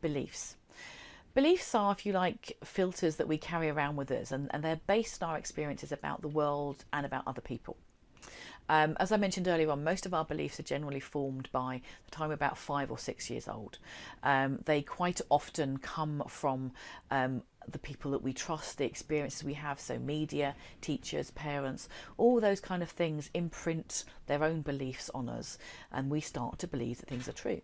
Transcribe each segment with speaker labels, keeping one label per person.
Speaker 1: beliefs. Beliefs are, if you like, filters that we carry around with us, and they're based on our experiences about the world and about other people. As I mentioned earlier on, most of our beliefs are generally formed by the time we're about 5 or 6 years old. They quite often come from the people that we trust, the experiences we have, so media, teachers, parents, all those kind of things imprint their own beliefs on us, and we start to believe that things are true.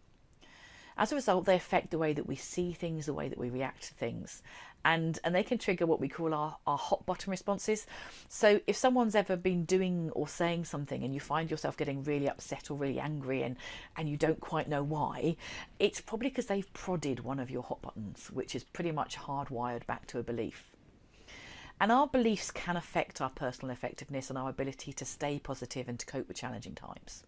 Speaker 1: As a result, they affect the way that we see things, the way that we react to things. And they can trigger what we call our hot button responses. So if someone's ever been doing or saying something and you find yourself getting really upset or really angry and you don't quite know why, it's probably because they've prodded one of your hot buttons, which is pretty much hardwired back to a belief. And our beliefs can affect our personal effectiveness and our ability to stay positive and to cope with challenging times.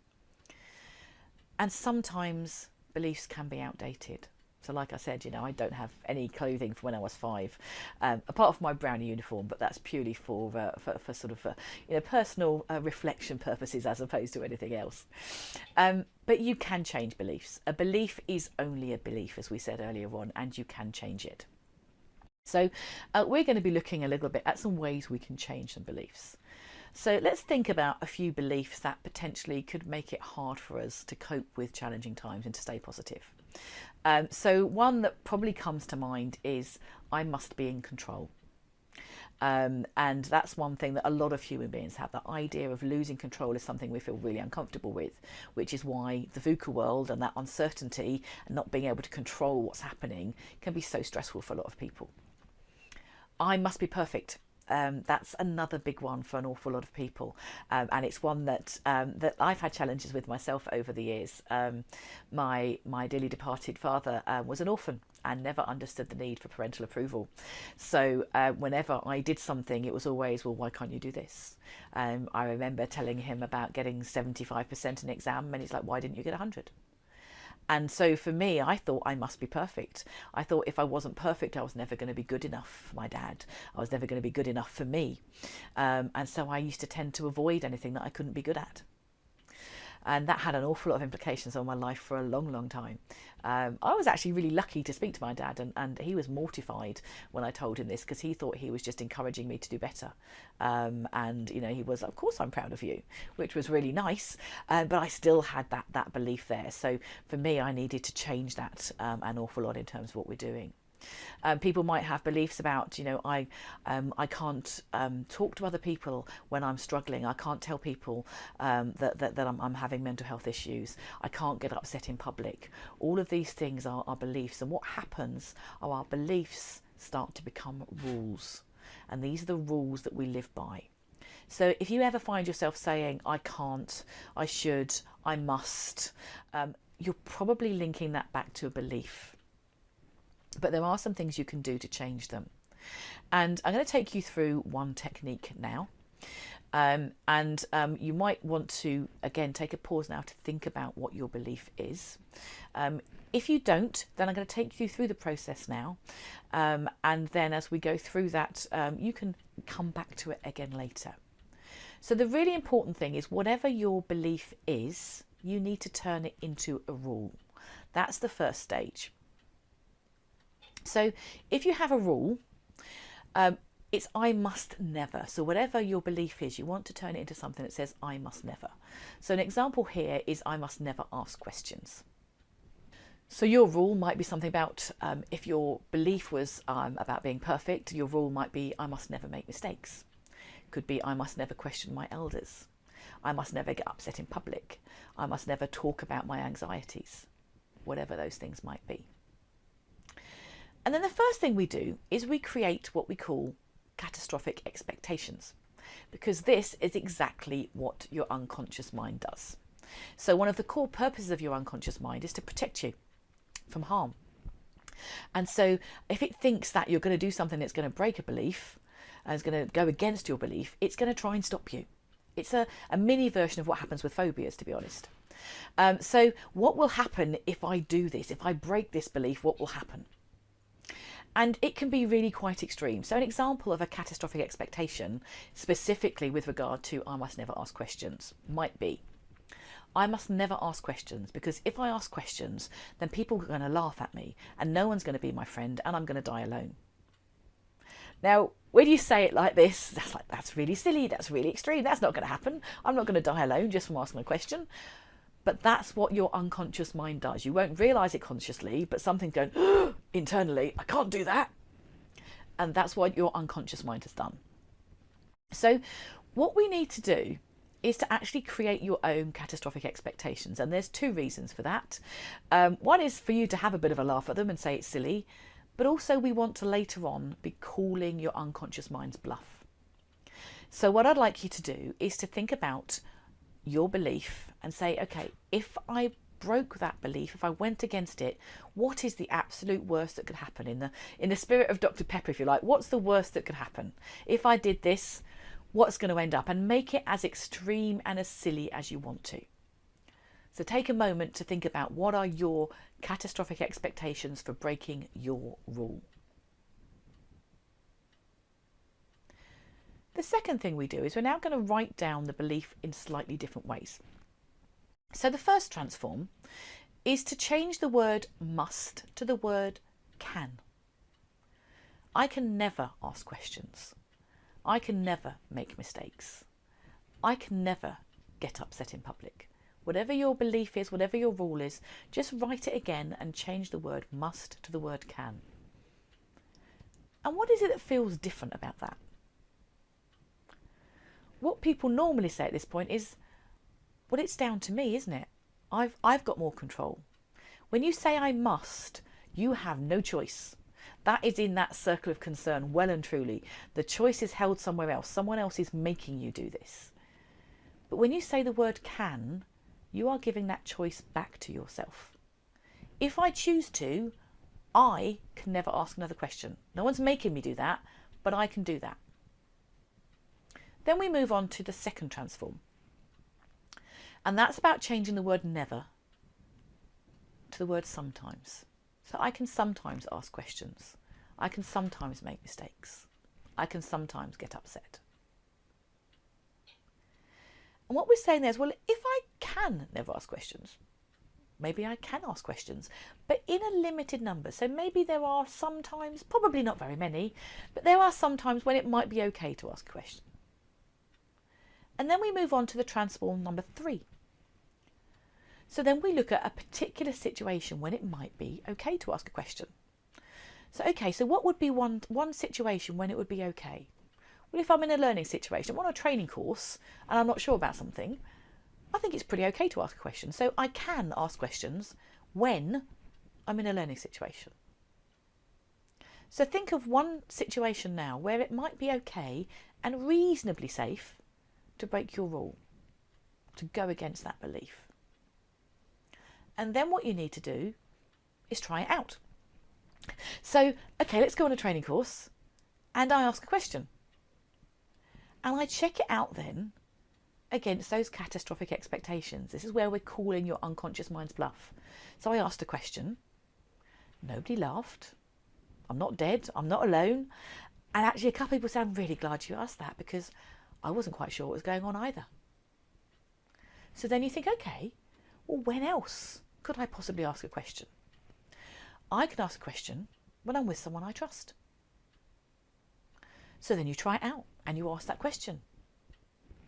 Speaker 1: And sometimes beliefs can be outdated. So like I said, I don't have any clothing from when I was 5, apart from my brownie uniform, but that's purely for sort of personal reflection purposes as opposed to anything else. But you can change beliefs. A belief is only a belief, as we said earlier on, and you can change it. So we're going to be looking a little bit at some ways we can change some beliefs. So let's think about a few beliefs that potentially could make it hard for us to cope with challenging times and to stay positive. So one that probably comes to mind is, I must be in control. And that's one thing that a lot of human beings have. The idea of losing control is something we feel really uncomfortable with, which is why the VUCA world and that uncertainty and not being able to control what's happening can be so stressful for a lot of people. I must be perfect. That's another big one for an awful lot of people, and it's one that I've had challenges with myself over the years. My dearly departed father was an orphan and never understood the need for parental approval. So whenever I did something, it was always, well, why can't you do this? I remember telling him about getting 75% in an exam, and he's like, why didn't you get 100? And so for me, I thought I must be perfect. I thought if I wasn't perfect, I was never going to be good enough for my dad. I was never going to be good enough for me. And so I used to tend to avoid anything that I couldn't be good at. And that had an awful lot of implications on my life for a long, long time. I was actually really lucky to speak to my dad, and he was mortified when I told him this, because he thought he was just encouraging me to do better. And he was, of course I'm proud of you, which was really nice, but I still had that belief there. So for me, I needed to change that an awful lot in terms of what we're doing. People might have beliefs about, I can't talk to other people when I'm struggling. I can't tell people that I'm having mental health issues. I can't get upset in public. All of these things are our beliefs, and what happens are our beliefs start to become rules, and these are the rules that we live by. So if you ever find yourself saying, I can't, I should, I must, you're probably linking that back to a belief. But there are some things you can do to change them. And I'm going to take you through one technique now. You might want to, again, take a pause now to think about what your belief is. If you don't, then I'm going to take you through the process now. And then as we go through that, you can come back to it again later. So the really important thing is, whatever your belief is, you need to turn it into a rule. That's the first stage. So if you have a rule, it's I must never. So whatever your belief is, you want to turn it into something that says I must never. So an example here is, I must never ask questions. So your rule might be something about, if your belief was about being perfect, your rule might be, I must never make mistakes. It could be, I must never question my elders. I must never get upset in public. I must never talk about my anxieties, whatever those things might be. And then the first thing we do is we create what we call catastrophic expectations, because this is exactly what your unconscious mind does. So one of the core purposes of your unconscious mind is to protect you from harm. And so if it thinks that you're going to do something that's going to break a belief and is going to go against your belief, it's going to try and stop you. It's a mini version of what happens with phobias, to be honest. So what will happen if I do this? If I break this belief, what will happen? And it can be really quite extreme. So an example of a catastrophic expectation, specifically with regard to I must never ask questions, might be, I must never ask questions, because if I ask questions, then people are going to laugh at me and no one's going to be my friend and I'm going to die alone. Now, when you say it like this, that's really silly, that's really extreme, that's not going to happen. I'm not going to die alone just from asking a question. But that's what your unconscious mind does. You won't realise it consciously, but something's going internally, I can't do that. And that's what your unconscious mind has done. So what we need to do is to actually create your own catastrophic expectations. And there's two reasons for that. One is for you to have a bit of a laugh at them and say it's silly, but also we want to later on be calling your unconscious mind's bluff. So what I'd like you to do is to think about your belief and say, okay, if I broke that belief, if I went against it, what is the absolute worst that could happen? In the spirit of Dr. Pepper, if you like, what's the worst that could happen? If I did this, what's going to end up? And make it as extreme and as silly as you want to. So take a moment to think about what are your catastrophic expectations for breaking your rule. The second thing we do is we're now going to write down the belief in slightly different ways. So the first transform is to change the word must to the word can. I can never ask questions. I can never make mistakes. I can never get upset in public. Whatever your belief is, whatever your rule is, just write it again and change the word must to the word can. And what is it that feels different about that? What people normally say at this point is, well, it's down to me, isn't it? I've got more control. When you say I must, you have no choice. That is in that circle of concern, well and truly. The choice is held somewhere else. Someone else is making you do this. But when you say the word can, you are giving that choice back to yourself. If I choose to, I can never ask another question. No one's making me do that, but I can do that. Then we move on to the second transform. And that's about changing the word never to the word sometimes. So I can sometimes ask questions. I can sometimes make mistakes. I can sometimes get upset. And what we're saying there is, well, if I can never ask questions, maybe I can ask questions, but in a limited number. So maybe there are some times, probably not very many, but there are some times when it might be okay to ask a question. And then we move on to the transform number 3. So then we look at a particular situation when it might be okay to ask a question. So, okay, so what would be one situation when it would be okay? Well, if I'm in a learning situation, I'm on a training course and I'm not sure about something, I think it's pretty okay to ask a question. So I can ask questions when I'm in a learning situation. So think of one situation now where it might be okay and reasonably safe to break your rule, to go against that belief. And then what you need to do is try it out. So, okay, let's go on a training course and I ask a question. And I check it out then against those catastrophic expectations. This is where we're calling your unconscious mind's bluff. So I asked a question. Nobody laughed. I'm not dead. I'm not alone. And actually a couple of people said, I'm really glad you asked that because I wasn't quite sure what was going on either. So then you think, okay, well, when else could I possibly ask a question? I can ask a question when I'm with someone I trust. So then you try it out and you ask that question.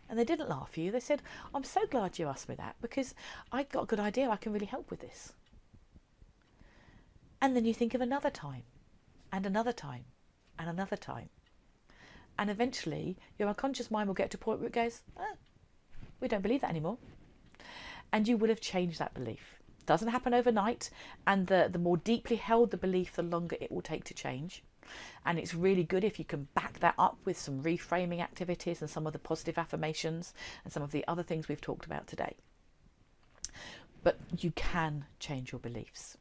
Speaker 1: And they didn't laugh at you. They said, I'm so glad you asked me that because I got a good idea. I can really help with this. And then you think of another time and another time and another time. And eventually your unconscious mind will get to a point where it goes, we don't believe that anymore. And you will have changed that belief. It doesn't happen overnight. And the more deeply held the belief, the longer it will take to change. And it's really good if you can back that up with some reframing activities and some of the positive affirmations and some of the other things we've talked about today. But you can change your beliefs.